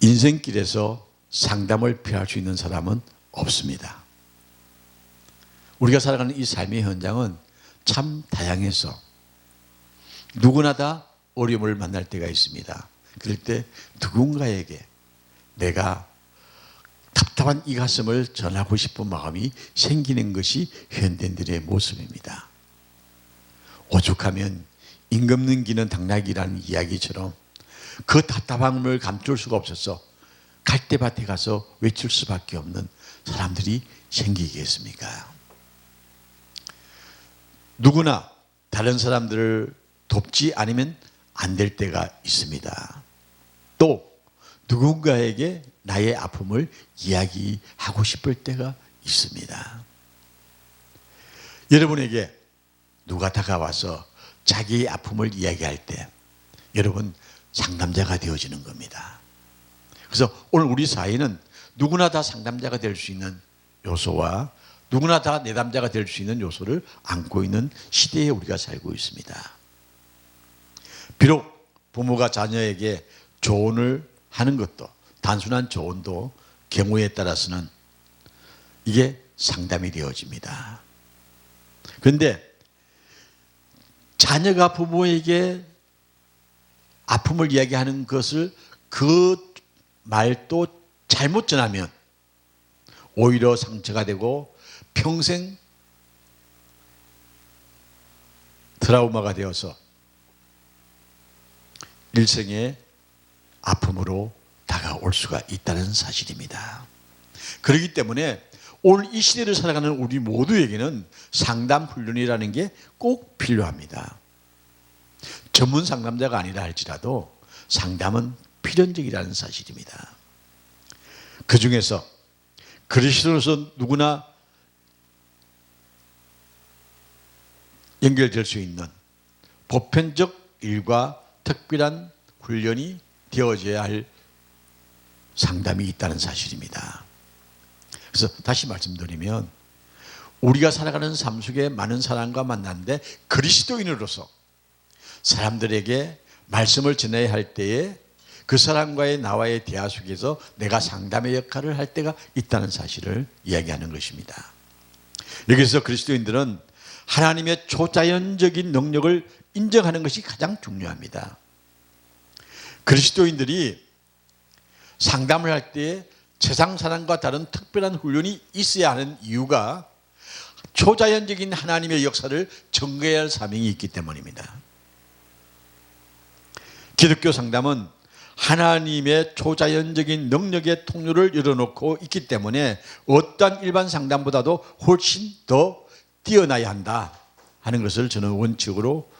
인생길에서 상담을 피할 수 있는 사람은 없습니다. 우리가 살아가는 이 삶의 현장은 참 다양해서 누구나 다 어려움을 만날 때가 있습니다. 그럴 때 누군가에게 내가 답답한 이 가슴을 전하고 싶은 마음이 생기는 것이 현대인들의 모습입니다. 오죽하면 임금는 기는 당나귀라는 이야기처럼 그 답답함을 감출 수가 없어서 갈대밭에 가서 외칠 수밖에 없는 사람들이 생기겠습니까? 누구나 다른 사람들을 돕지 않으면 안 될 때가 있습니다. 또 누군가에게 나의 아픔을 이야기하고 싶을 때가 있습니다. 여러분에게 누가 다가와서 자기의 아픔을 이야기할 때 여러분 상담자가 되어지는 겁니다. 그래서 오늘 우리 사회는 누구나 다 상담자가 될 수 있는 요소와 누구나 다 내담자가 될 수 있는 요소를 안고 있는 시대에 우리가 살고 있습니다. 비록 부모가 자녀에게 조언을 하는 것도 단순한 조언도 경우에 따라서는 이게 상담이 되어집니다. 그런데 자녀가 부모에게 아픔을 이야기하는 것을 그 말도 잘못 전하면 오히려 상처가 되고 평생 트라우마가 되어서 일생의 아픔으로 다가올 수가 있다는 사실입니다. 그렇기 때문에 오늘 이 시대를 살아가는 우리 모두에게는 상담 훈련이라는 게 꼭 필요합니다. 전문 상담자가 아니라 할지라도 상담은 필연적이라는 사실입니다. 그 중에서 그리스도로서 누구나 연결될 수 있는 보편적 일과 특별한 훈련이 되어져야 할 상담이 있다는 사실입니다. 그래서 다시 말씀드리면 우리가 살아가는 삶 속에 많은 사람과 만났는데 그리스도인으로서 사람들에게 말씀을 전해야 할 때에 그 사람과의 나와의 대화 속에서 내가 상담의 역할을 할 때가 있다는 사실을 이야기하는 것입니다. 여기서 그리스도인들은 하나님의 초자연적인 능력을 인정하는 것이 가장 중요합니다. 그리스도인들이 상담을 할 때 세상 사람과 다른 특별한 훈련이 있어야 하는 이유가 초자연적인 하나님의 역사를 전개해야 할 사명이 있기 때문입니다. 기독교 상담은 하나님의 초자연적인 능력의 통로를 열어놓고 있기 때문에 어떠한 일반 상담보다도 훨씬 더 뛰어나야 한다 하는 것을 저는 원칙으로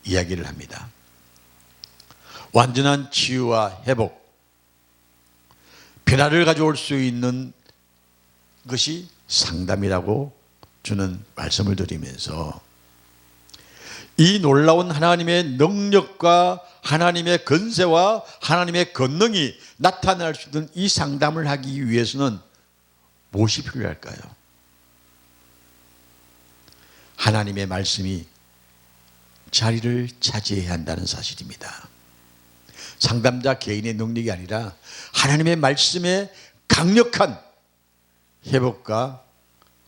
이야기를 합니다. 완전한 치유와 회복, 변화를 가져올 수 있는 것이 상담이라고 저는 말씀을 드리면서 이 놀라운 하나님의 능력과 하나님의 권세와 하나님의 권능이 나타날 수 있는 이 상담을 하기 위해서는 무엇이 필요할까요? 하나님의 말씀이 자리를 차지해야 한다는 사실입니다. 상담자 개인의 능력이 아니라 하나님의 말씀의 강력한 회복과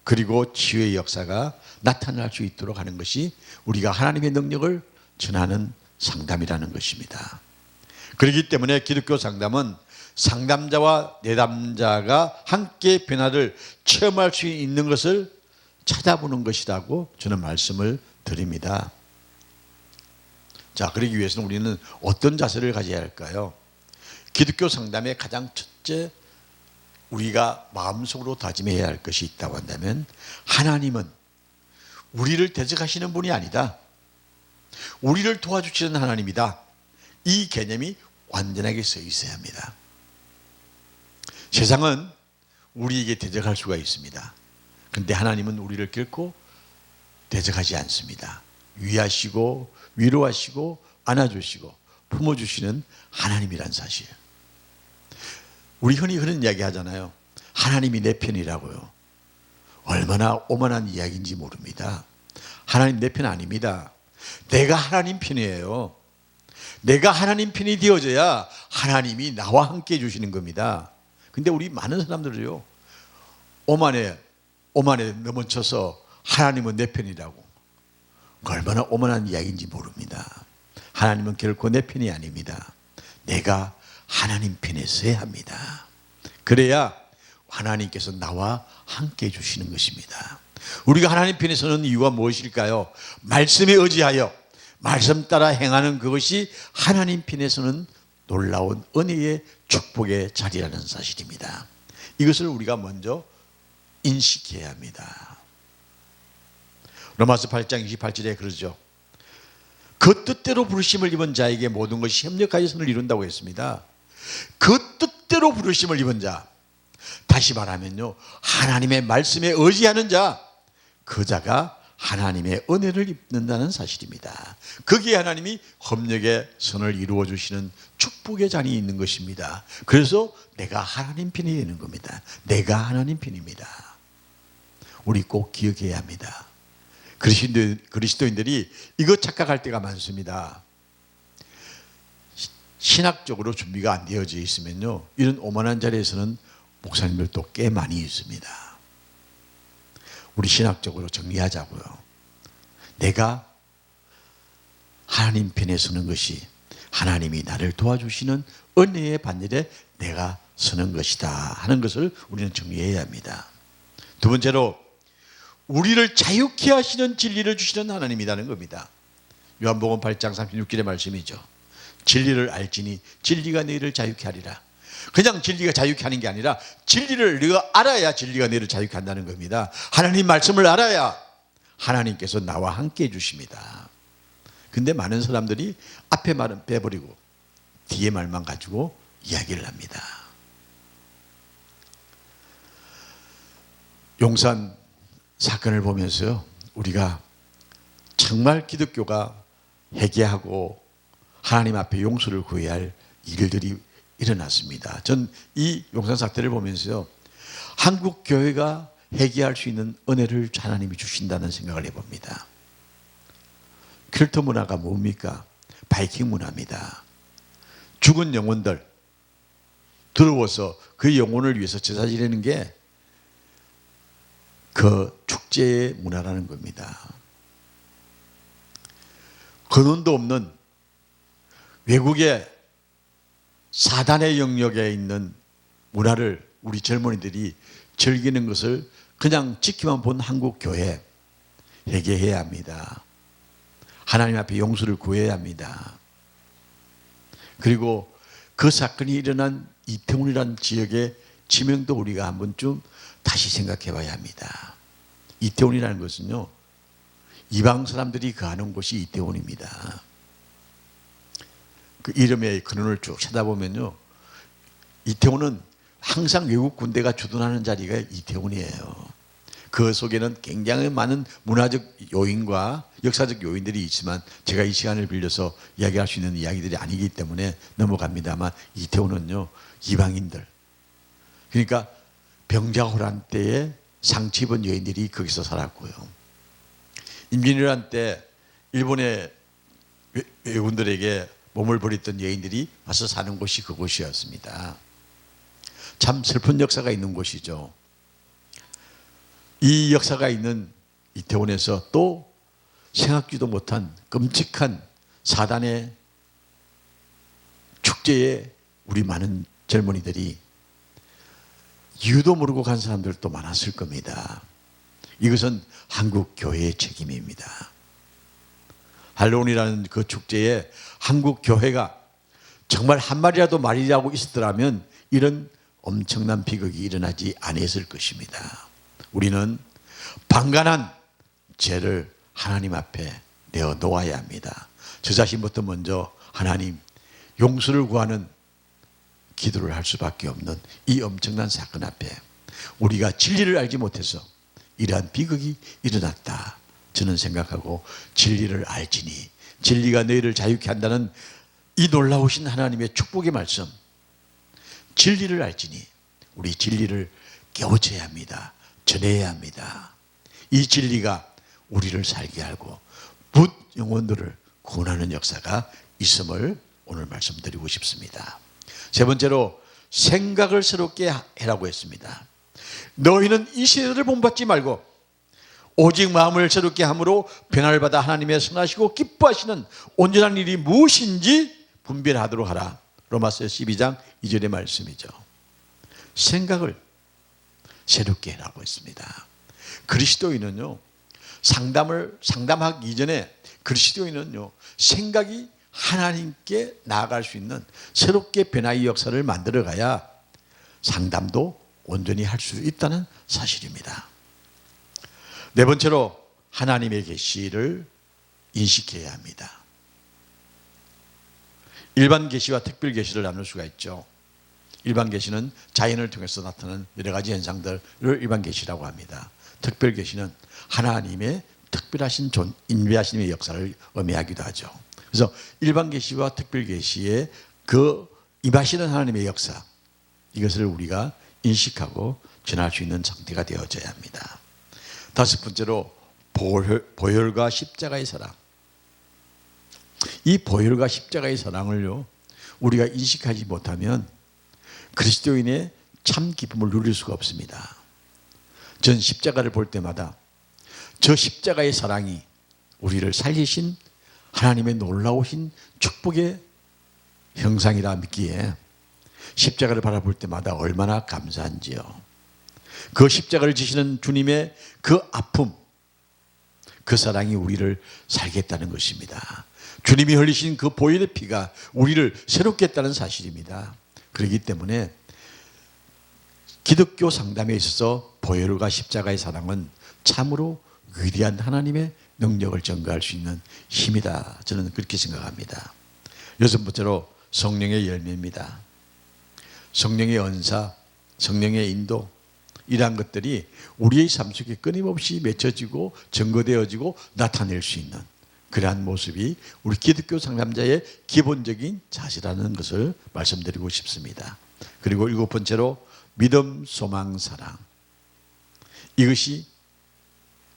그리고 치유의 역사가 나타날 수 있도록 하는 것이 우리가 하나님의 능력을 전하는 상담이라는 것입니다. 그렇기 때문에 기독교 상담은 상담자와 내담자가 함께 변화를 체험할 수 있는 것을 찾아보는 것이라고 저는 말씀을 드립니다. 자, 그러기 위해서는 우리는 어떤 자세를 가져야 할까요? 기독교 상담의 가장 첫째 우리가 마음속으로 다짐해야 할 것이 있다고 한다면 하나님은 우리를 대적하시는 분이 아니다. 우리를 도와주시는 하나님이다. 이 개념이 완전하게 서 있어야 합니다. 세상은 우리에게 대적할 수가 있습니다. 그런데 하나님은 우리를 결코 대적하지 않습니다. 위하시고 위로하시고 안아주시고 품어주시는 하나님이란 사실. 우리 흔히 그런 이야기 하잖아요. 하나님이 내 편이라고요. 얼마나 오만한 이야기인지 모릅니다. 하나님 내 편 아닙니다. 내가 하나님 편이에요. 내가 하나님 편이 되어져야 하나님이 나와 함께 해주시는 겁니다. 근데 우리 많은 사람들이요, 오만에 넘어쳐서 하나님은 내 편이라고. 얼마나 오만한 이야기인지 모릅니다. 하나님은 결코 내 편이 아닙니다. 내가 하나님 편에 서야 합니다. 그래야 하나님께서 나와 함께 해주시는 것입니다. 우리가 하나님 편에 서는 이유가 무엇일까요? 말씀에 의지하여 말씀 따라 행하는 그것이 하나님 편에 서는 놀라운 은혜의 축복의 자리라는 사실입니다. 이것을 우리가 먼저 인식해야 합니다. 로마서 8장 28절에 그러죠. 그 뜻대로 부르심을 입은 자에게 모든 것이 협력하여 선을 이룬다고 했습니다. 그 뜻대로 부르심을 입은 자, 다시 말하면요, 하나님의 말씀에 의지하는 자, 그 자가 하나님의 은혜를 입는다는 사실입니다. 거기에 하나님이 협력의 선을 이루어 주시는 축복의 잔이 있는 것입니다. 그래서 내가 하나님 편이 되는 겁니다. 내가 하나님 편입니다. 우리 꼭 기억해야 합니다. 그리스도인들이 이거 착각할 때가 많습니다. 신학적으로 준비가 안 되어져 있으면요, 이런 오만한 자리에서는 목사님들도 꽤 많이 있습니다. 우리 신학적으로 정리하자고요. 내가 하나님 편에 서는 것이 하나님이 나를 도와주시는 은혜의 반열에 내가 서는 것이다 하는 것을 우리는 정리해야 합니다. 두 번째로, 우리를 자유케 하시는 진리를 주시는 하나님이라는 겁니다. 요한복음 8장 36절의 말씀이죠. 진리를 알지니 진리가 너희를 자유케 하리라. 그냥 진리가 자유케 하는 게 아니라 진리를 네가 알아야 진리가 너희를 자유케 한다는 겁니다. 하나님 말씀을 알아야 하나님께서 나와 함께 해주십니다. 근데 많은 사람들이 앞에 말은 빼버리고 뒤에 말만 가지고 이야기를 합니다. 용산 사건을 보면서요, 우리가 정말 기독교가 회개하고 하나님 앞에 용서를 구해야 할 일들이 일어났습니다. 전 이 용산 사태를 보면서요, 한국 교회가 회개할 수 있는 은혜를 하나님이 주신다는 생각을 해봅니다. 킬터 문화가 뭡니까? 바이킹 문화입니다. 죽은 영혼들 들어와서 그 영혼을 위해서 제사 지내는 게 그 축제의 문화라는 겁니다. 근원도 없는 외국의 사단의 영역에 있는 문화를 우리 젊은이들이 즐기는 것을 그냥 지키만 본 한국 교회, 회개해야 합니다. 하나님 앞에 용서를 구해야 합니다. 그리고 그 사건이 일어난 이태원이라는 지역의 지명도 우리가 한 번쯤 다시 생각해 봐야 합니다. 이태원이라는 것은요, 이방 사람들이 거하는 곳이 이태원입니다. 그 이름의 근원을 쭉 찾아보면요, 이태원은 항상 외국 군대가 주둔하는 자리가 이태원이에요. 그 속에는 굉장히 많은 문화적 요인과 역사적 요인들이 있지만 제가 이 시간을 빌려서 이야기할 수 있는 이야기들이 아니기 때문에 넘어갑니다만, 이태원은요, 이방인들, 그러니까 병자호란 때에 상처 입은 여인들이 거기서 살았고요, 임진왜란 때 일본의 외군들에게 몸을 버렸던 여인들이 와서 사는 곳이 그곳이었습니다. 참 슬픈 역사가 있는 곳이죠. 이 역사가 있는 이태원에서 또 생각지도 못한 끔찍한 사단의 축제에 우리 많은 젊은이들이 이유도 모르고 간 사람들도 많았을 겁니다. 이것은 한국 교회의 책임입니다. 할로윈이라는 그 축제에 한국 교회가 정말 한 마리라도 말이라고 있었더라면 이런 엄청난 비극이 일어나지 않았을 것입니다. 우리는 방관한 죄를 하나님 앞에 내어놓아야 합니다. 저 자신부터 먼저 하나님 용서를 구하는 기도를 할 수밖에 없는 이 엄청난 사건 앞에 우리가 진리를 알지 못해서 이러한 비극이 일어났다, 저는 생각하고, 진리를 알지니 진리가 너희를 자유케 한다는 이 놀라우신 하나님의 축복의 말씀, 진리를 알지니 우리 진리를 깨우쳐야 합니다. 전해야 합니다. 이 진리가 우리를 살게 하고 뭇 영혼들을 구원하는 역사가 있음을 오늘 말씀드리고 싶습니다. 세 번째로 생각을 새롭게 해라고 했습니다. 너희는 이 시대를 본받지 말고 오직 마음을 새롭게 함으로 변화를 받아 하나님의 선하시고 기뻐하시는 온전한 일이 무엇인지 분별하도록 하라. 로마서 12장 2절의 말씀이죠. 생각을 새롭게 해라고 했습니다. 그리스도인은요, 상담하기 이전에 그리스도인은요, 생각이 하나님께 나아갈 수 있는 새롭게 변화의 역사를 만들어 가야 상담도 온전히 할 수 있다는 사실입니다. 네 번째로 하나님의 계시를 인식해야 합니다. 일반 계시와 특별 계시를 나눌 수가 있죠. 일반 계시는 자연을 통해서 나타나는 여러 가지 현상들을 일반 계시라고 합니다. 특별 계시는 하나님의 특별하신 인도하심의 역사를 의미하기도 하죠. 그래서 일반 계시와 특별 계시의 그 임하시는 하나님의 역사, 이것을 우리가 인식하고 전할 수 있는 상태가 되어져야 합니다. 다섯 번째로 보혈과 십자가의 사랑. 이 보혈과 십자가의 사랑을요, 우리가 인식하지 못하면 그리스도인의 참 기쁨을 누릴 수가 없습니다. 전 십자가를 볼 때마다 저 십자가의 사랑이 우리를 살리신 하나님의 놀라우신 축복의 형상이라 믿기에 십자가를 바라볼 때마다 얼마나 감사한지요. 그 십자가를 지시는 주님의 그 아픔, 그 사랑이 우리를 살겠다는 것입니다. 주님이 흘리신 그 보혈의 피가 우리를 새롭게 했다는 사실입니다. 그렇기 때문에 기독교 상담에 있어서 보혈과 십자가의 사랑은 참으로 위대한 하나님의 능력을 증거할 수 있는 힘이다. 저는 그렇게 생각합니다. 여섯 번째로 성령의 열매입니다. 성령의 은사, 성령의 인도, 이러한 것들이 우리의 삶 속에 끊임없이 맺혀지고 증거되어지고 나타낼 수 있는 그러한 모습이 우리 기독교 상담자의 기본적인 자세라는 것을 말씀드리고 싶습니다. 그리고 일곱 번째로 믿음, 소망, 사랑. 이것이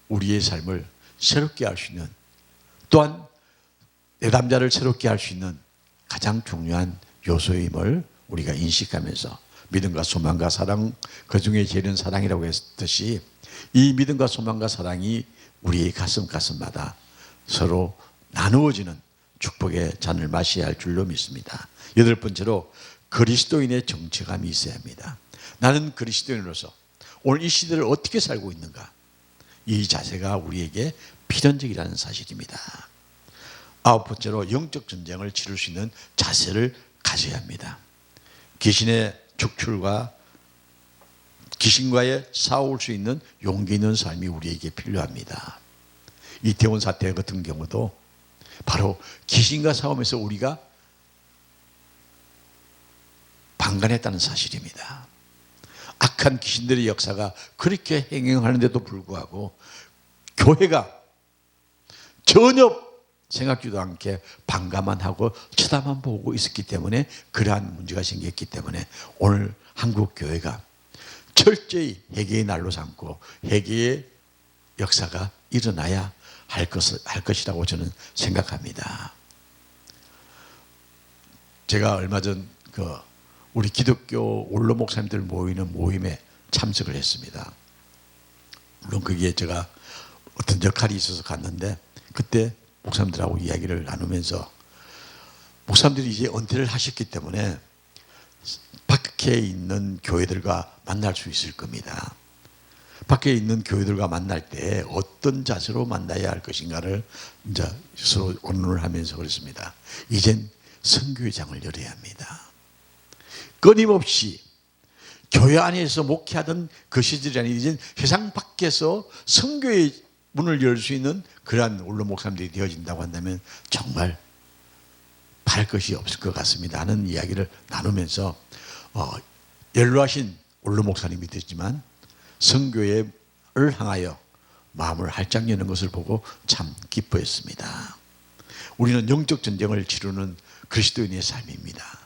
우리의 삶을 새롭게 할 수 있는, 또한 내담자를 새롭게 할 수 있는 가장 중요한 요소임을 우리가 인식하면서 믿음과 소망과 사랑, 그 중에 제일은 사랑이라고 했듯이 이 믿음과 소망과 사랑이 우리의 가슴마다 서로 나누어지는 축복의 잔을 마셔야 할 줄로 믿습니다. 여덟 번째로 그리스도인의 정체감이 있어야 합니다. 나는 그리스도인으로서 오늘 이 시대를 어떻게 살고 있는가, 이 자세가 우리에게 필연적이라는 사실입니다. 아홉 번째로 영적 전쟁을 치를 수 있는 자세를 가져야 합니다. 귀신의 축출과 귀신과의 싸울 수 있는 용기 있는 삶이 우리에게 필요합니다. 이태원 사태 같은 경우도 바로 귀신과 싸움에서 우리가 방관했다는 사실입니다. 악한 귀신들의 역사가 그렇게 행행하는데도 불구하고 교회가 전혀 생각지도 않게 방관만 하고 쳐다만 보고 있었기 때문에 그러한 문제가 생겼기 때문에 오늘 한국 교회가 철저히 회개의 날로 삼고 회개의 역사가 일어나야 할 것이라고 저는 생각합니다. 제가 얼마 전 우리 기독교 원로 목사님들 모이는 모임에 참석을 했습니다. 물론 거기에 제가 어떤 역할이 있어서 갔는데 그때 목사님들하고 이야기를 나누면서 목사님들이 이제 은퇴를 하셨기 때문에 밖에 있는 교회들과 만날 수 있을 겁니다. 밖에 있는 교회들과 만날 때 어떤 자세로 만나야 할 것인가를 이제 서로 언론을 하면서 그랬습니다. 이젠 선교회장을 열어야 합니다. 끊임없이 교회 안에서 목회하던 그 시절이 아닌 이젠 세상 밖에서 선교의 문을 열 수 있는 그러한 원로 목사님들이 되어진다고 한다면 정말 바랄 것이 없을 것 같습니다 하는 이야기를 나누면서 연로하신 원로 목사님이 됐지만 선교회를 향하여 마음을 활짝 여는 것을 보고 참 기뻐했습니다. 우리는 영적 전쟁을 치르는 그리스도인의 삶입니다.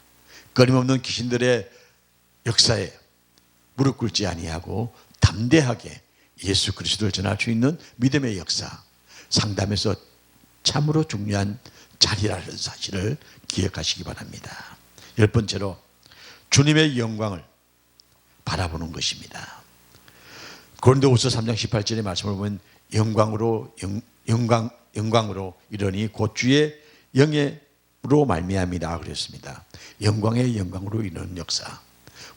끊임없는 귀신들의 역사에 무릎 꿇지 아니하고 담대하게 예수 그리스도를 전할 수 있는 믿음의 역사, 상담에서 참으로 중요한 자리라는 사실을 기억하시기 바랍니다. 열 번째로 주님의 영광을 바라보는 것입니다. 고린도후서 3장 18절의 말씀을 보면 영광으로 이르니 곧 주의 영예로 말미암이라 그랬습니다. 영광의 영광으로 이르는 역사,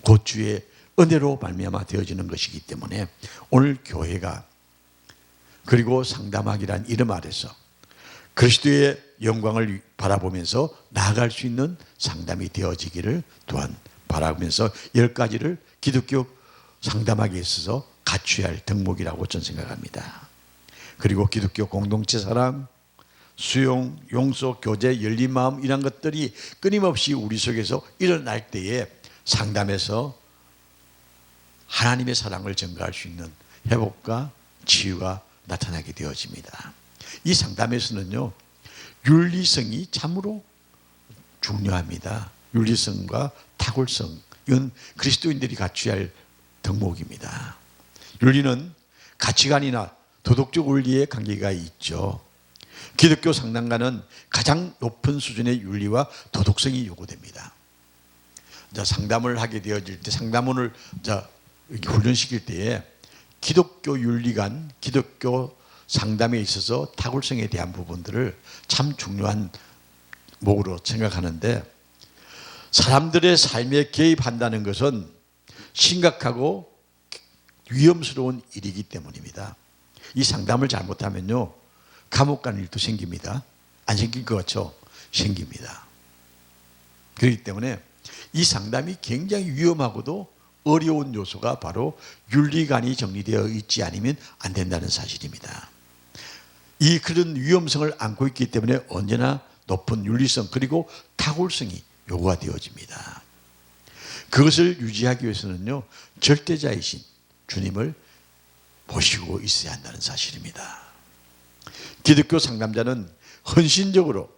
곧 주의 은혜로 말미암아 되어지는 것이기 때문에 오늘 교회가 그리고 상담학이란 이름 아래서 그리스도의 영광을 바라보면서 나아갈 수 있는 상담이 되어지기를 또한 바라보면서 10가지를 기독교 상담학에 있어서 갖춰야 할 덕목이라고 저는 생각합니다. 그리고 기독교 공동체 사랑, 수용, 용서, 교제, 열린 마음 이런 것들이 끊임없이 우리 속에서 일어날 때에 상담에서 하나님의 사랑을 전가할 수 있는 회복과 치유가 나타나게 되어집니다. 이 상담에서는요, 윤리성이 참으로 중요합니다. 윤리성과 탁월성, 이건 그리스도인들이 갖춰야 할 덕목입니다. 윤리는 가치관이나 도덕적 원리의 관계가 있죠. 기독교 상담가는 가장 높은 수준의 윤리와 도덕성이 요구됩니다. 상담을 하게 되어질 때, 상담원을 훈련시킬 때에 기독교 윤리관, 기독교 상담에 있어서 탁월성에 대한 부분들을 참 중요한 목으로 생각하는데, 사람들의 삶에 개입한다는 것은 심각하고 위험스러운 일이기 때문입니다. 이 상담을 잘못하면요, 감옥 가는 일도 생깁니다. 안 생길 것 같죠? 생깁니다. 그렇기 때문에 이 상담이 굉장히 위험하고도 어려운 요소가 바로 윤리관이 정리되어 있지 않으면 안 된다는 사실입니다. 그런 위험성을 안고 있기 때문에 언제나 높은 윤리성 그리고 탁월성이 요구가 되어집니다. 그것을 유지하기 위해서는요, 절대자이신 주님을 모시고 있어야 한다는 사실입니다. 기독교 상담자는 헌신적으로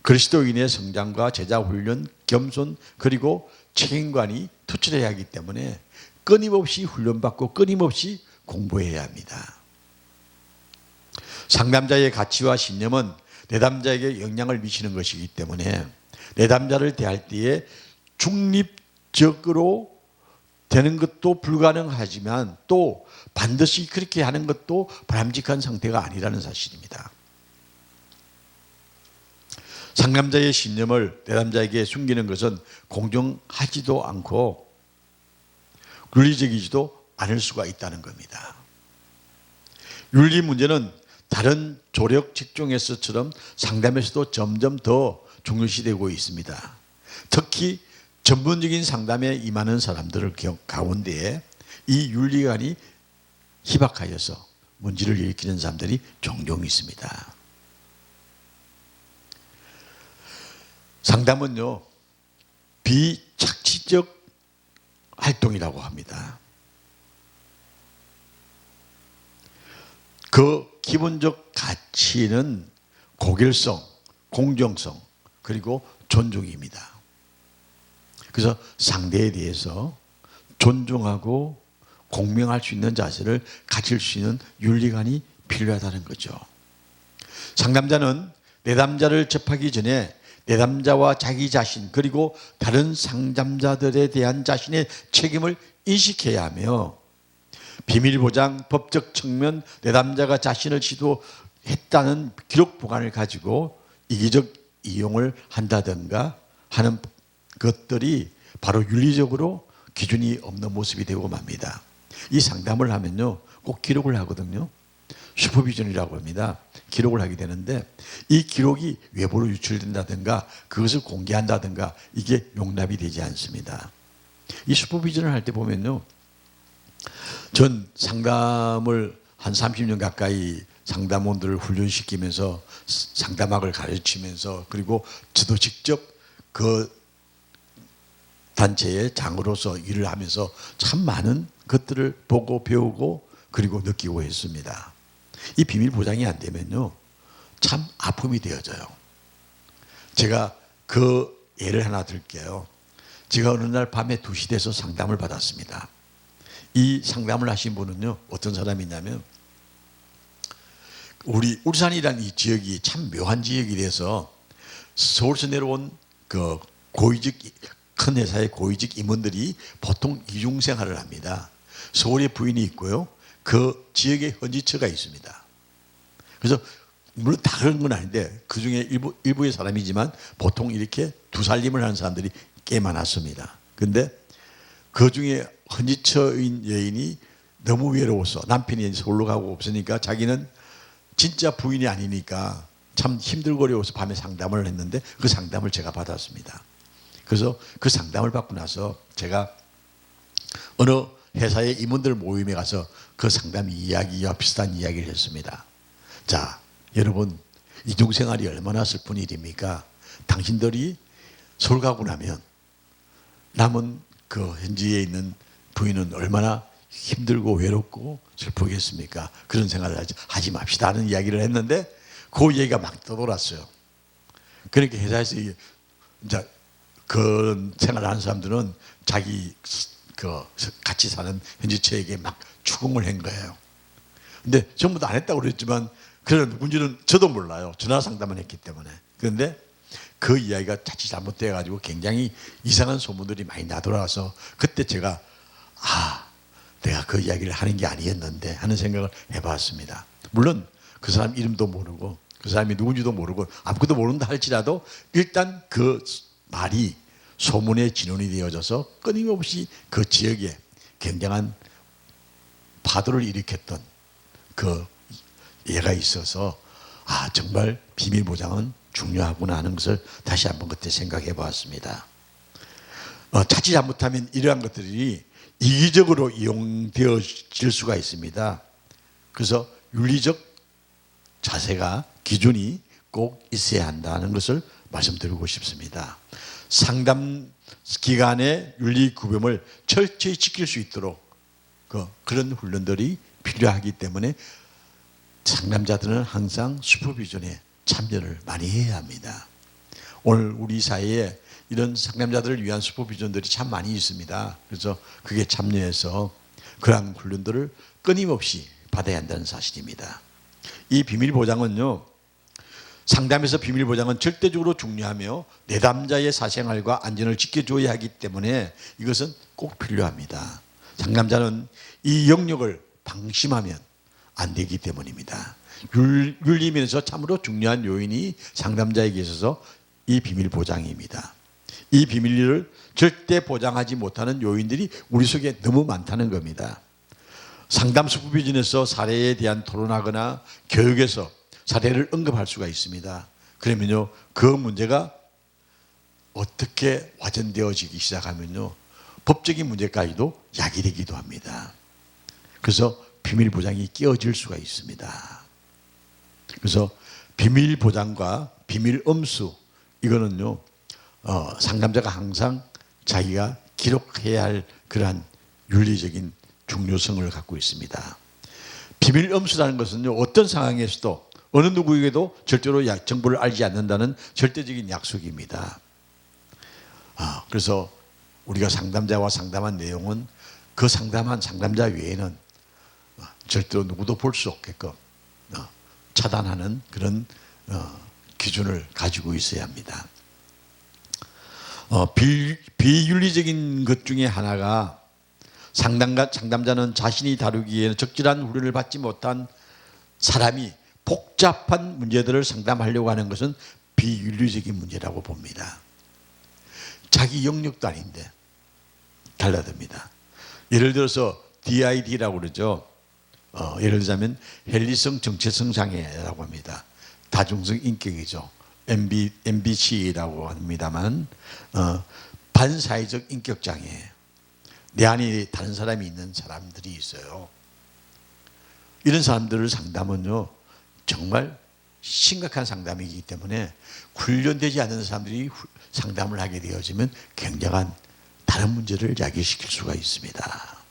그리스도인의 성장과 제자 훈련, 겸손 그리고 책임관이 투철해야 하기 때문에 끊임없이 훈련받고 끊임없이 공부해야 합니다. 상담자의 가치와 신념은 내담자에게 영향을 미치는 것이기 때문에 내담자를 대할 때에 중립적으로 되는 것도 불가능하지만 또 반드시 그렇게 하는 것도 바람직한 상태가 아니라는 사실입니다. 상담자의 신념을 내담자에게 숨기는 것은 공정하지도 않고 윤리적이지도 않을 수가 있다는 겁니다. 윤리 문제는 다른 조력 직종에서처럼 상담에서도 점점 더 중요시되고 있습니다. 특히 전문적인 상담에 임하는 사람들 가운데에 이 윤리관이 희박하여서 문제를 일으키는 사람들이 종종 있습니다. 상담은요, 비착취적 활동이라고 합니다. 그 기본적 가치는 고결성, 공정성, 그리고 존중입니다. 그래서 상대에 대해서 존중하고 공명할 수 있는 자세를 가질 수 있는 윤리관이 필요하다는 거죠. 상담자는 내담자를 접하기 전에 내담자와 자기 자신 그리고 다른 상담자들에 대한 자신의 책임을 인식해야 하며 비밀보장, 법적 측면, 내담자가 자신을 시도했다는 기록 보관을 가지고 이기적 이용을 한다든가 하는 것들이 바로 윤리적으로 기준이 없는 모습이 되고 맙니다. 이 상담을 하면요, 꼭 기록을 하거든요. 슈퍼비전이라고 합니다. 기록을 하게 되는데 이 기록이 외부로 유출된다든가 그것을 공개한다든가 이게 용납이 되지 않습니다. 이 슈퍼비전을 할 때 보면요, 전 상담을 한 30년 가까이 상담원들을 훈련시키면서 상담학을 가르치면서 그리고 저도 직접 그 단체의 장으로서 일을 하면서 참 많은 것들을 보고 배우고 그리고 느끼고 했습니다. 이 비밀 보장이 안 되면요, 참 아픔이 되어져요. 제가 그 예를 하나 들게요. 제가 어느 날 밤에 2시 돼서 상담을 받았습니다. 이 상담을 하신 분은요, 어떤 사람이냐면 우리 울산이라는 이 지역이 참 묘한 지역이 돼서 서울에서 내려온 그 고위직 큰 회사의 고위직 임원들이 보통 이중 생활을 합니다. 서울에 부인이 있고요. 그 지역에 현지처가 있습니다. 그래서 물론 다 그런 건 아닌데 그 중에 일부의 사람이지만 보통 이렇게 두 살림을 하는 사람들이 꽤 많았습니다. 근데 그 중에 현지처인 여인이 너무 외로워서 남편이 이제 서울로 가고 없으니까 자기는 진짜 부인이 아니니까 참 힘들고 어려워서 밤에 상담을 했는데 그 상담을 제가 받았습니다. 그래서 그 상담을 받고 나서 제가 어느 회사의 임원들 모임에 가서 그 상담 이야기와 비슷한 이야기를 했습니다. 자, 여러분, 이중생활이 얼마나 슬픈 일입니까? 당신들이 서울 가고 나면 남은 그 현지에 있는 부인은 얼마나 힘들고 외롭고 슬프겠습니까? 그런 생활을 하지 맙시다 하는 이야기를 했는데 그 얘기가 막 떠돌았어요. 그러니까 회사에서 이제 그런 생활을 하는 사람들은 자기 그 같이 사는 현지처에게 막 추궁을 한 거예요. 근데 전부 다 안 했다고 그랬지만 그런 문제는 저도 몰라요. 전화 상담만 했기 때문에. 그런데 그 이야기가 자칫 잘못돼가지고 굉장히 이상한 소문들이 많이 나돌아와서 그때 제가 내가 그 이야기를 하는 게 아니었는데 하는 생각을 해봤습니다. 물론 그 사람 이름도 모르고 그 사람이 누군지도 모르고 아무것도 모른다 할지라도 일단 그 말이 소문의 진원이 되어져서 끊임없이 그 지역에 굉장한 파도를 일으켰던 그 예가 있어서 정말 비밀 보장은 중요하구나 하는 것을 다시 한번 그때 생각해 보았습니다. 자칫 잘못하면 이러한 것들이 이기적으로 이용되어질 수가 있습니다. 그래서 윤리적 자세가 기준이 꼭 있어야 한다는 것을 말씀드리고 싶습니다. 상담 기간의 윤리 구별을 철저히 지킬 수 있도록 그런 훈련들이 필요하기 때문에 상담자들은 항상 슈퍼비전에 참여를 많이 해야 합니다. 오늘 우리 사회에 이런 상담자들을 위한 슈퍼비전들이 참 많이 있습니다. 그래서 그게 참여해서 그러한 훈련들을 끊임없이 받아야 한다는 사실입니다. 이 비밀보장은요, 상담에서 비밀보장은 절대적으로 중요하며 내담자의 사생활과 안전을 지켜줘야 하기 때문에 이것은 꼭 필요합니다. 상담자는 이 영역을 방심하면 안 되기 때문입니다. 윤리면에서 참으로 중요한 요인이 상담자에게 있어서 이 비밀보장입니다. 이 비밀을 절대 보장하지 못하는 요인들이 우리 속에 너무 많다는 겁니다. 상담 슈퍼비전에서 사례에 대한 토론하거나 교육에서 사례를 언급할 수가 있습니다. 그러면요, 그 문제가 어떻게 와전되어지기 시작하면요, 법적인 문제까지도 야기되기도 합니다. 그래서 비밀 보장이 끼어질 수가 있습니다. 그래서 비밀 보장과 비밀 엄수, 이거는요, 상담자가 항상 자기가 기록해야 할 그러한 윤리적인 중요성을 갖고 있습니다. 비밀 엄수라는 것은요, 어떤 상황에서도 어느 누구에게도 절대로 정보를 알지 않는다는 절대적인 약속입니다. 그래서 우리가 상담자와 상담한 내용은 그 상담한 상담자 외에는 절대로 누구도 볼 수 없게끔 차단하는 그런 기준을 가지고 있어야 합니다. 비윤리적인 것 중에 하나가 상담자는 자신이 다루기에는 적절한 훈련을 받지 못한 사람이 복잡한 문제들을 상담하려고 하는 것은 비윤리적인 문제라고 봅니다. 자기 영역도 아닌데 달라듭니다. 예를 들어서 DID라고 그러죠. 예를 들자면 헨리성 정체성 장애라고 합니다. 다중성 인격이죠. MBC라고 합니다만 반사회적 인격 장애. 내 안에 다른 사람이 있는 사람들이 있어요. 이런 사람들을 상담은요, 정말 심각한 상담이기 때문에 훈련되지 않은 사람들이 상담을 하게 되어지면 굉장한 다른 문제를 야기시킬 수가 있습니다.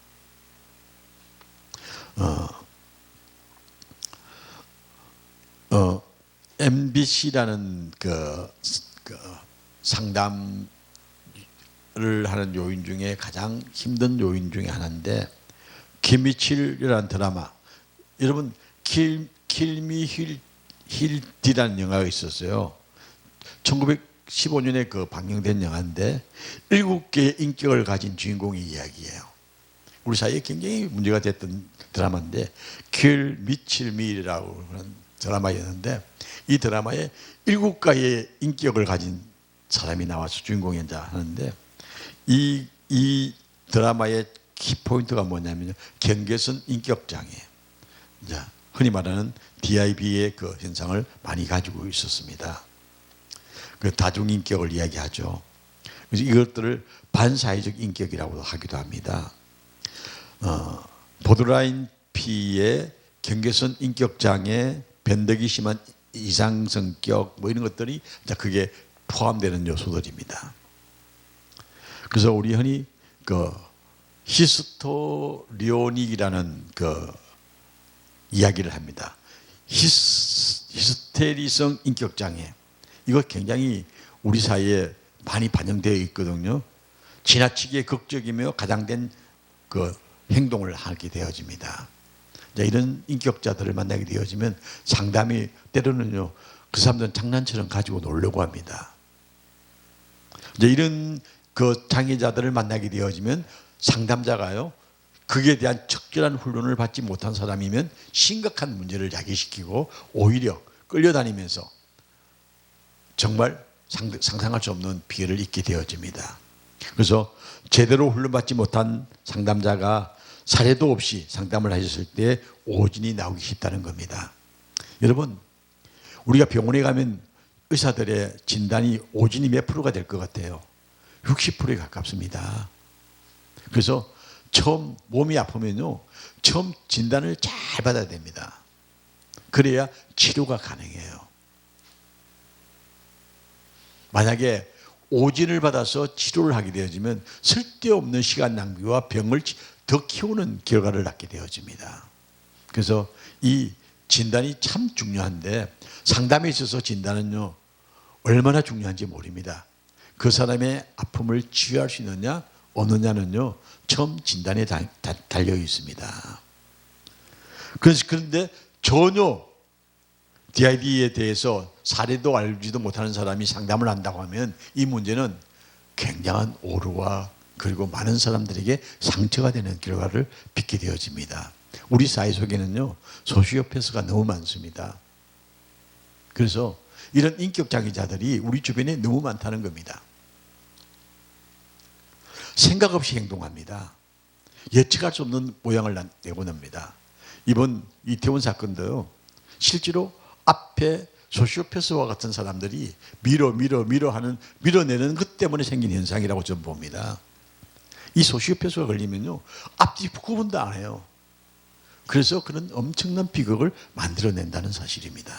MBC라는 그 상담을 하는 요인 중에 가장 힘든 요인 중에 하나인데 김미칠이라는 드라마, 여러분 킬미 힐디라는 영화가 있었어요. 1915년에 그 방영된 영화인데 7개의 인격을 가진 주인공의 이야기예요. 우리 사이에 굉장히 문제가 됐던 드라마인데 킬 미칠미라고 하는 드라마였는데 이 드라마에 7가지의 인격을 가진 사람이 나와서 주인공이 하는데 이 드라마의 키포인트가 뭐냐면요. 경계선 인격장애. 흔히 말하는 DIB의 그 현상을 많이 가지고 있었습니다. 그 다중인격을 이야기하죠. 그래서 이것들을 반사회적 인격이라고 하기도 합니다. 보드라인 P의 경계선 인격장애, 변덕이 심한 이상성격 뭐 이런 것들이 그게 포함되는 요소들입니다. 그래서 우리 흔히 그 히스토리오닉이라는 그 이야기를 합니다. 히스테리성 인격장애. 이거 굉장히 우리 사이에 많이 반영되어 있거든요. 지나치게 극적이며 가장된 그 행동을 하게 되어집니다. 이런 인격자들을 만나게 되어지면 상담이 때로는요, 그 사람들은 장난처럼 가지고 놀려고 합니다. 이런 그 장애자들을 만나게 되어지면 상담자가요, 그에 대한 적절한 훈련을 받지 못한 사람이면 심각한 문제를 야기시키고 오히려 끌려다니면서 정말 상상할 수 없는 피해를 입게 되어집니다. 그래서 제대로 훈련받지 못한 상담자가 사례도 없이 상담을 하셨을 때 오진이 나오기 쉽다는 겁니다. 여러분, 우리가 병원에 가면 의사들의 진단이 오진이 몇 프로가 될 것 같아요? 60%에 가깝습니다. 그래서 처음 몸이 아프면요, 처음 진단을 잘 받아야 됩니다. 그래야 치료가 가능해요. 만약에 오진을 받아서 치료를 하게 되어지면 쓸데없는 시간 낭비와 병을 더 키우는 결과를 낳게 되어집니다. 그래서 이 진단이 참 중요한데 상담에 있어서 진단은요, 얼마나 중요한지 모릅니다. 그 사람의 아픔을 치유할 수 있느냐 없느냐는요, 처음 진단에 달려 있습니다. 그런데 전혀 DID에 대해서 사례도 알지도 못하는 사람이 상담을 한다고 하면 이 문제는 굉장한 오류와 그리고 많은 사람들에게 상처가 되는 결과를 빚게 되어집니다. 우리 사회 속에는요, 소시오패스가 너무 많습니다. 그래서 이런 인격장애자들이 우리 주변에 너무 많다는 겁니다. 생각 없이 행동합니다. 예측할 수 없는 모양을 내고 납니다. 이번 이태원 사건도요, 실제로 앞에 소시오패스와 같은 사람들이 밀어내는 것 때문에 생긴 현상이라고 저는 봅니다. 이 소시오패스가 걸리면요, 앞뒤 구분도 안 해요. 그래서 그런 엄청난 비극을 만들어낸다는 사실입니다.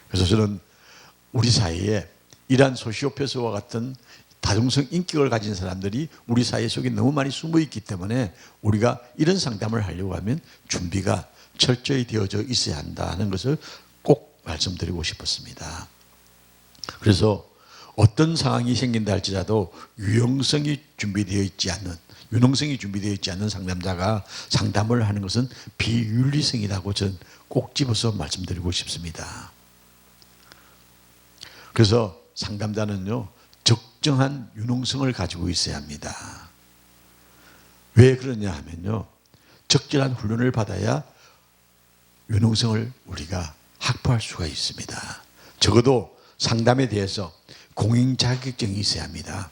그래서 저는 우리 사회에 이러한 소시오패스와 같은 다중성 인격을 가진 사람들이 우리 사회 속에 너무 많이 숨어 있기 때문에 우리가 이런 상담을 하려고 하면 준비가 철저히 되어져 있어야 한다는 것을 꼭 말씀드리고 싶었습니다. 그래서 어떤 상황이 생긴다 할지라도 유능성이 준비되어 있지 않는 상담자가 상담을 하는 것은 비윤리성이라고 저는 꼭 집어서 말씀드리고 싶습니다. 그래서 상담자는요, 적정한 유능성을 가지고 있어야 합니다. 왜 그러냐 하면요, 적절한 훈련을 받아야 유능성을 우리가 확보할 수가 있습니다. 적어도 상담에 대해서 공인 자격증이 있어야 합니다.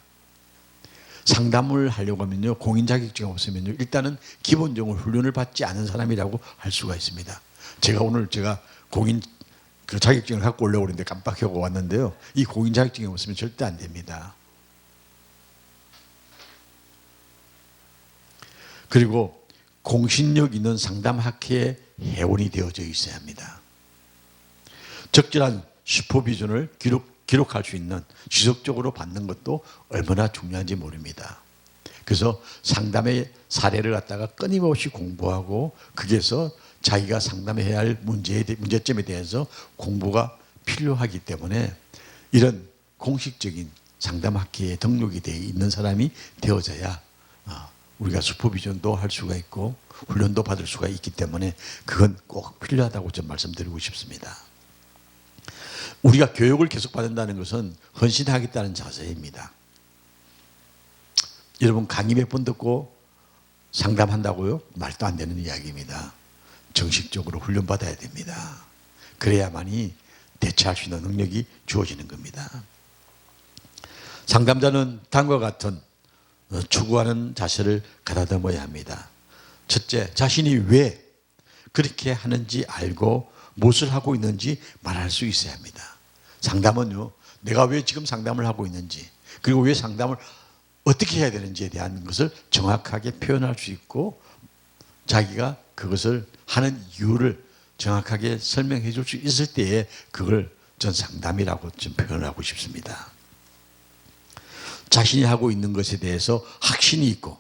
상담을 하려고 하면요, 공인 자격증이 없으면요, 일단은 기본적으로 훈련을 받지 않은 사람이라고 할 수가 있습니다. 오늘 공인 그 자격증을 갖고 오려고 그랬는데 깜빡하고 왔는데요, 이 공인 자격증이 없으면 절대 안 됩니다. 그리고 공신력 있는 상담학회의 회원이 되어져 있어야 합니다. 적절한 슈퍼비전을 기록할 수 있는, 지속적으로 받는 것도 얼마나 중요한지 모릅니다. 그래서 상담의 사례를 갖다가 끊임없이 공부하고 거기에서 자기가 상담해야 할 문제점에 대해서 공부가 필요하기 때문에 이런 공식적인 상담학회에 등록이 되어 있는 사람이 되어져야 우리가 슈퍼비전도 할 수가 있고 훈련도 받을 수가 있기 때문에 그건 꼭 필요하다고 좀 말씀드리고 싶습니다. 우리가 교육을 계속 받는다는 것은 헌신하겠다는 자세입니다. 여러분 강의 몇 번 듣고 상담한다고요? 말도 안 되는 이야기입니다. 정식적으로 훈련받아야 됩니다. 그래야만이 대처할 수 있는 능력이 주어지는 겁니다. 상담자는 다음과 같은 추구하는 자세를 가다듬어야 합니다. 첫째, 자신이 왜 그렇게 하는지 알고 무엇을 하고 있는지 말할 수 있어야 합니다. 상담은요, 내가 왜 지금 상담을 하고 있는지, 그리고 왜 상담을 어떻게 해야 되는지에 대한 것을 정확하게 표현할 수 있고, 자기가 그것을 하는 이유를 정확하게 설명해 줄 수 있을 때에 그걸 전 상담이라고 좀 표현하고 싶습니다. 자신이 하고 있는 것에 대해서 확신이 있고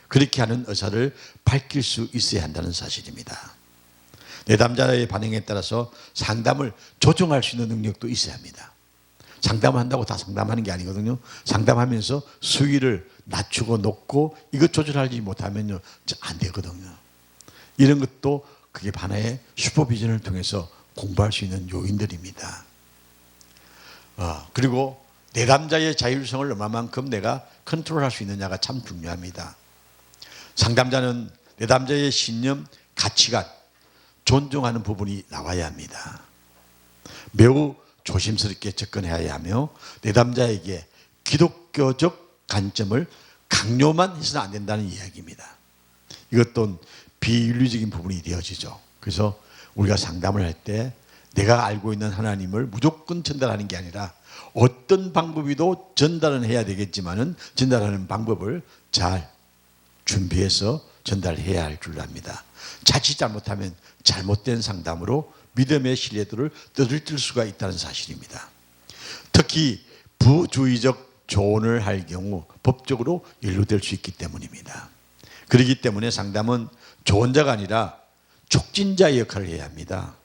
그렇게 하는 의사를 밝힐 수 있어야 한다는 사실입니다. 내담자의 반응에 따라서 상담을 조정할 수 있는 능력도 있어야 합니다. 상담을 한다고 다 상담하는 게 아니거든요. 상담하면서 수위를 낮추고 높고 이것 조절하지 못하면요 안 되거든요. 이런 것도 그게 하나의 슈퍼비전을 통해서 공부할 수 있는 요인들입니다. 그리고 내담자의 자율성을 얼마만큼 내가 컨트롤할 수 있느냐가 참 중요합니다. 상담자는 내담자의 신념, 가치관, 존중하는 부분이 나와야 합니다. 매우 조심스럽게 접근해야 하며 내담자에게 기독교적 관점을 강요만 해서는 안 된다는 이야기입니다. 이것도 비윤리적인 부분이 되어지죠. 그래서 우리가 상담을 할 때 내가 알고 있는 하나님을 무조건 전달하는 게 아니라 어떤 방법이도 전달은 해야 되겠지만은 전달하는 방법을 잘 준비해서 전달해야 할 줄 압니다. 자칫 잘못하면 잘못된 상담으로 믿음의 신뢰도를 떨어뜨릴 수가 있다는 사실입니다. 특히 부주의적 조언을 할 경우 법적으로 연루될 수 있기 때문입니다. 그렇기 때문에 상담은 조언자가 아니라 촉진자의 역할을 해야 합니다.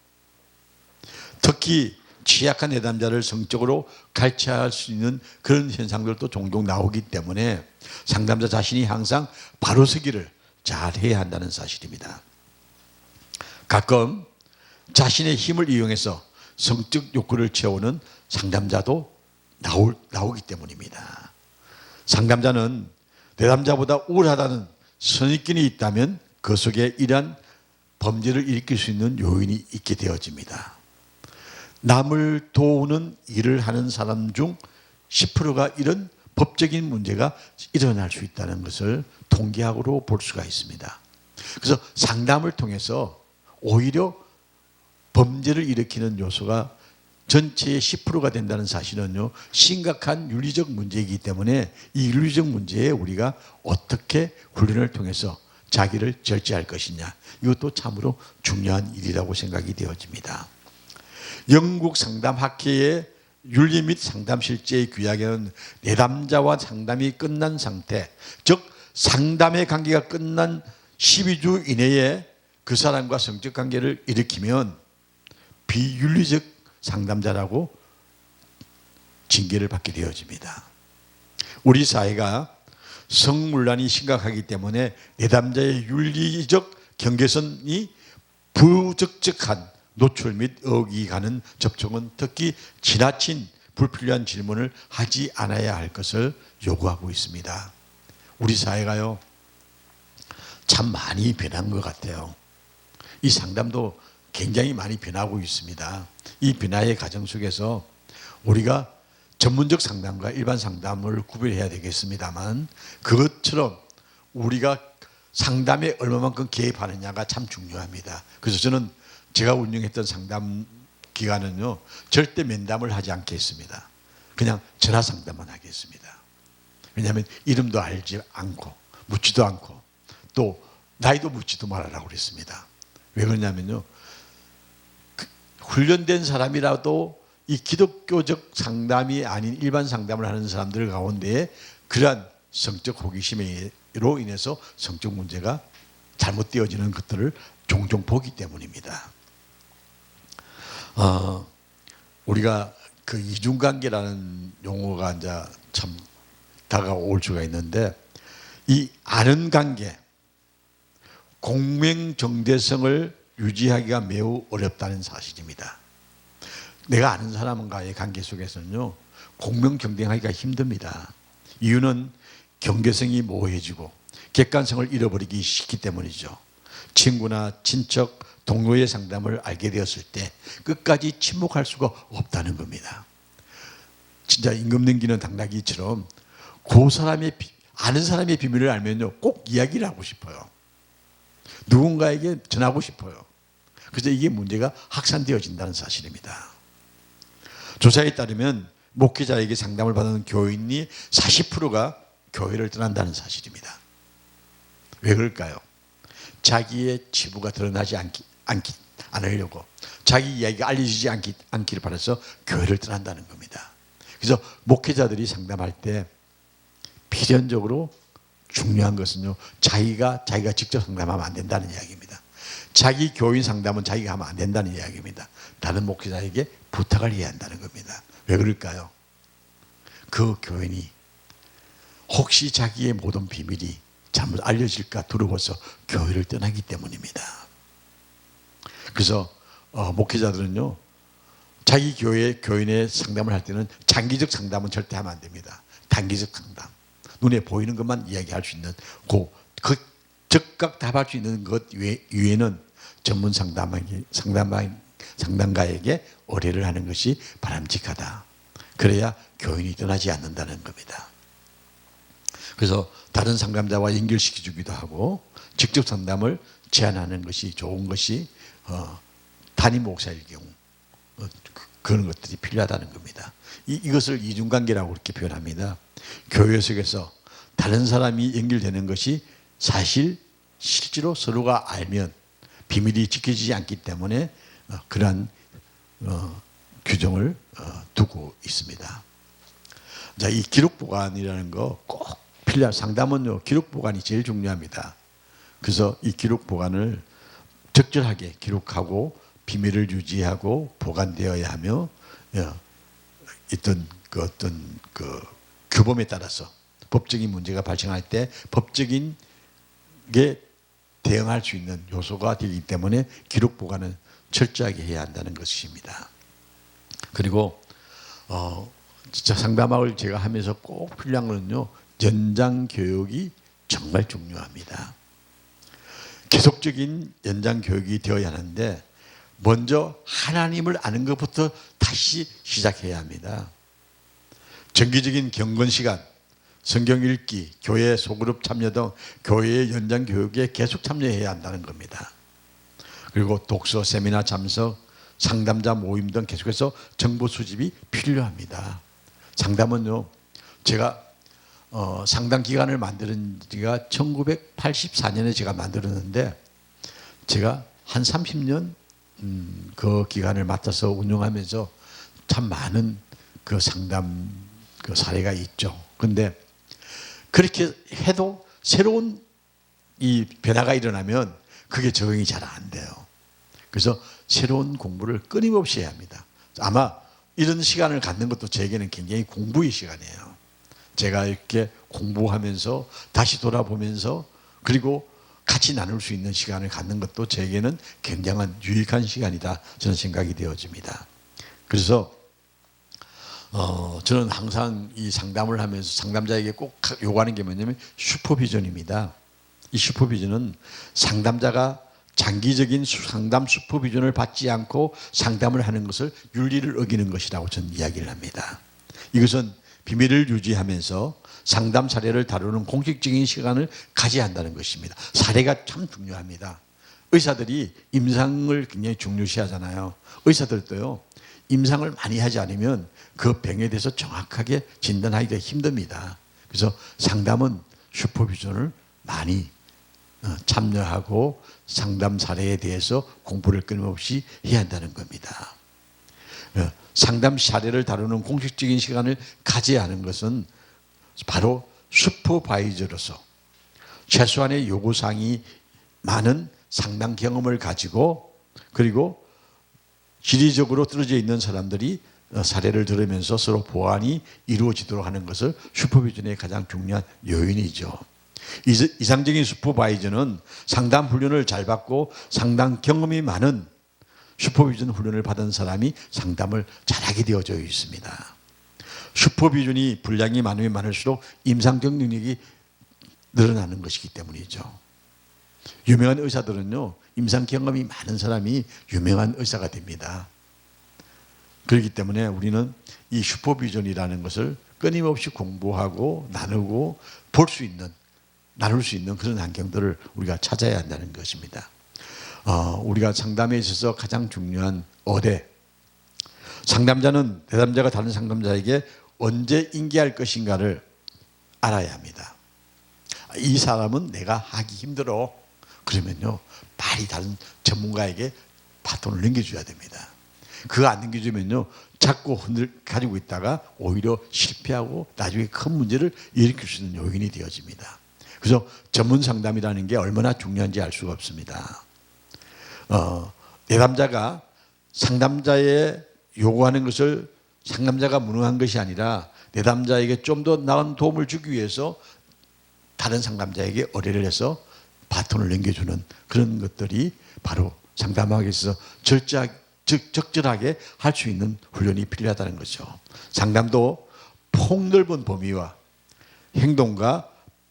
특히 취약한 내담자를 성적으로 갈취할 수 있는 그런 현상들도 종종 나오기 때문에 상담자 자신이 항상 바로 서기를 잘 해야 한다는 사실입니다. 가끔 자신의 힘을 이용해서 성적 욕구를 채우는 상담자도 나오기 때문입니다. 상담자는 내담자보다 우월하다는 선입견이 있다면 그 속에 이러한 범죄를 일으킬 수 있는 요인이 있게 되어집니다. 남을 도우는 일을 하는 사람 중 10%가 이런 법적인 문제가 일어날 수 있다는 것을 통계학으로 볼 수가 있습니다. 그래서 상담을 통해서 오히려 범죄를 일으키는 요소가 전체의 10%가 된다는 사실은요, 심각한 윤리적 문제이기 때문에 이 윤리적 문제에 우리가 어떻게 훈련을 통해서 자기를 절제할 것이냐, 이것도 참으로 중요한 일이라고 생각이 되어집니다. 영국 상담학회의 윤리 및 상담 실제의 규약에는 내담자와 상담이 끝난 상태, 즉 상담의 관계가 끝난 12주 이내에 그 사람과 성적 관계를 일으키면 비윤리적 상담자라고 징계를 받게 되어집니다. 우리 사회가 성문란이 심각하기 때문에 내담자의 윤리적 경계선이 부적절한 노출 및 어기가는 접촉은 특히 지나친 불필요한 질문을 하지 않아야 할 것을 요구하고 있습니다. 우리 사회가요 참 많이 변한 것 같아요. 이 상담도 굉장히 많이 변하고 있습니다. 이 변화의 과정 속에서 우리가 전문적 상담과 일반 상담을 구별해야 되겠습니다만 그것처럼 우리가 상담에 얼마만큼 개입하느냐가 참 중요합니다. 그래서 저는 제가 운영했던 상담 기간은요 절대 면담을 하지 않겠습니다. 그냥 전화 상담만 하겠습니다. 왜냐하면 이름도 알지 않고 묻지도 않고 또 나이도 묻지도 말아라고 그랬습니다. 왜 그러냐면요 훈련된 사람이라도 이 기독교적 상담이 아닌 일반 상담을 하는 사람들 가운데 그러한 성적 호기심으로 인해서 성적 문제가 잘못되어지는 것들을 종종 보기 때문입니다. 우리가 그 이중관계라는 용어가 이제 참 다가올 수가 있는데 이 아는 관계, 공명정대성을 유지하기가 매우 어렵다는 사실입니다. 내가 아는 사람과의 관계 속에서는요, 공명정대하기가 힘듭니다. 이유는 경계성이 모호해지고 객관성을 잃어버리기 쉽기 때문이죠. 친구나 친척, 동료의 상담을 알게 되었을 때 끝까지 침묵할 수가 없다는 겁니다. 진짜 임금 넘기는 당나귀처럼 그 사람의 아는 사람의 비밀을 알면요, 꼭 이야기를 하고 싶어요. 누군가에게 전하고 싶어요. 그래서 이게 문제가 확산되어진다는 사실입니다. 조사에 따르면 목회자에게 상담을 받는 교인이 40%가 교회를 떠난다는 사실입니다. 왜 그럴까요? 자기의 치부가 드러나지 않으려고, 자기 이야기가 알려지지 않기를 바라서 교회를 떠난다는 겁니다. 그래서 목회자들이 상담할 때 필연적으로 중요한 것은요, 자기가 직접 상담하면 안 된다는 이야기입니다. 자기 교인 상담은 자기가 하면 안 된다는 이야기입니다. 다른 목회자에게 부탁을 해야 한다는 겁니다. 왜 그럴까요? 그 교인이 혹시 자기의 모든 비밀이 잘못 알려질까 두려워서 교회를 떠나기 때문입니다. 그래서 목회자들은요, 자기 교회 교인의 상담을 할 때는 장기적 상담은 절대 하면 안 됩니다. 단기적 상담, 눈에 보이는 것만 이야기할 수 있는 그 즉각 답할 수 있는 것 위에는 전문 상담가에게 의뢰를 하는 것이 바람직하다. 그래야 교인이 떠나지 않는다는 겁니다. 그래서 다른 상담자와 연결시켜주기도 하고 직접 상담을 제안하는 것이 좋은 것이 담임 목사일 경우 그런 것들이 필요하다는 겁니다. 이것을 이중관계라고 그렇게 표현합니다. 교회 속에서 다른 사람이 연결되는 것이 실제로 서로가 알면 비밀이 지켜지지 않기 때문에 그러한 규정을 두고 있습니다. 자, 이 기록 보관이라는 거 꼭 필요한, 상담은요, 기록 보관이 제일 중요합니다. 그래서 이 기록 보관을 적절하게 기록하고 비밀을 유지하고 보관되어야 하며, 어떤 규범에 따라서 법적인 문제가 발생할 때 법적인 게 대응할 수 있는 요소가 되기 때문에 기록 보관은 철저하게 해야 한다는 것입니다. 그리고 진짜 상담학을 제가 하면서 꼭 필요한 거는요, 연장 교육이 정말 중요합니다. 계속적인 연장 교육이 되어야 하는데 먼저 하나님을 아는 것부터 다시 시작해야 합니다. 정기적인 경건 시간, 성경 읽기, 교회 소그룹 참여 등 교회의 연장 교육에 계속 참여해야 한다는 겁니다. 그리고 독서, 세미나 참석, 상담자 모임 등 계속해서 정보 수집이 필요합니다. 상담은요, 제가 상담 기관을 만드는 지가 1984년에 제가 만들었는데 제가 한 30년 그 기관을 맡아서 운영하면서 참 많은 그 상담 그 사례가 있죠. 근데 그렇게 해도 새로운 이 변화가 일어나면 그게 적응이 잘 안 돼요. 그래서 새로운 공부를 끊임없이 해야 합니다. 아마 이런 시간을 갖는 것도 제게는 굉장히 공부의 시간이에요. 제가 이렇게 공부하면서 다시 돌아보면서 그리고 같이 나눌 수 있는 시간을 갖는 것도 제게는 굉장한 유익한 시간이다, 저는 생각이 되어집니다. 그래서 저는 항상 이 상담을 하면서 상담자에게 꼭 요구하는 게 뭐냐면 슈퍼비전입니다. 이 슈퍼비전은 상담자가 장기적인 상담 슈퍼비전을 받지 않고 상담을 하는 것을 윤리를 어기는 것이라고 저는 이야기를 합니다. 이것은 비밀을 유지하면서 상담 사례를 다루는 공식적인 시간을 가져야 한다는 것입니다. 사례가 참 중요합니다. 의사들이 임상을 굉장히 중요시 하잖아요. 의사들도요, 임상을 많이 하지 않으면 그 병에 대해서 정확하게 진단하기가 힘듭니다. 그래서 상담은 슈퍼비전을 많이 참여하고 상담 사례에 대해서 공부를 끊임없이 해야 한다는 겁니다. 상담 사례를 다루는 공식적인 시간을 가져야 하는 것은 바로 슈퍼바이저로서 최소한의 요구사항이 많은 상담 경험을 가지고 그리고 지리적으로 떨어져 있는 사람들이 사례를 들으면서 서로 보완이 이루어지도록 하는 것을 슈퍼비전의 가장 중요한 요인이죠. 이상적인 슈퍼바이저는 상담 훈련을 잘 받고 상담 경험이 많은 슈퍼비전 훈련을 받은 사람이 상담을 잘하게 되어져 있습니다. 슈퍼비전이 분량이 많으면 많을수록 임상적 능력이 늘어나는 것이기 때문이죠. 유명한 의사들은요, 임상 경험이 많은 사람이 유명한 의사가 됩니다. 그렇기 때문에 우리는 이 슈퍼비전이라는 것을 끊임없이 공부하고 나누고 볼 수 있는, 나눌 수 있는 그런 환경들을 우리가 찾아야 한다는 것입니다. 우리가 상담에 있어서 가장 중요한 어대, 상담자는 내담자가 다른 상담자에게 언제 인계할 것인가를 알아야 합니다. 이 사람은 내가 하기 힘들어. 그러면요, 빨리 다른 전문가에게 바톤을 넘겨줘야 됩니다. 그거 안 넘겨주면요, 자꾸 가지고 있다가 오히려 실패하고 나중에 큰 문제를 일으킬 수 있는 요인이 되어집니다. 그래서 전문 상담이라는 게 얼마나 중요한지 알 수가 없습니다. 내담자가 상담자의 요구하는 것을 상담자가 무능한 것이 아니라 내담자에게 좀 더 나은 도움을 주기 위해서 다른 상담자에게 의뢰를 해서 바톤을 넘겨주는 그런 것들이 바로 상담하기 위해서 적절하게 할 수 있는 훈련이 필요하다는 거죠. 상담도 폭넓은 범위와 행동과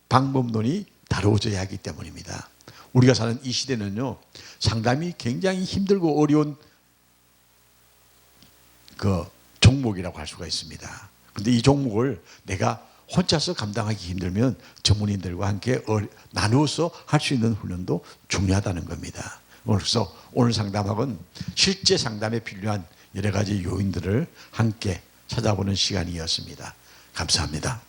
방법론이 다루어져야 하기 때문입니다. 우리가 사는 이 시대는요, 상담이 굉장히 힘들고 어려운 그 종목이라고 할 수가 있습니다. 그런데 이 종목을 내가 혼자서 감당하기 힘들면 전문인들과 함께 나누어서 할 수 있는 훈련도 중요하다는 겁니다. 그래서 오늘 상담학은 실제 상담에 필요한 여러 가지 요인들을 함께 찾아보는 시간이었습니다. 감사합니다.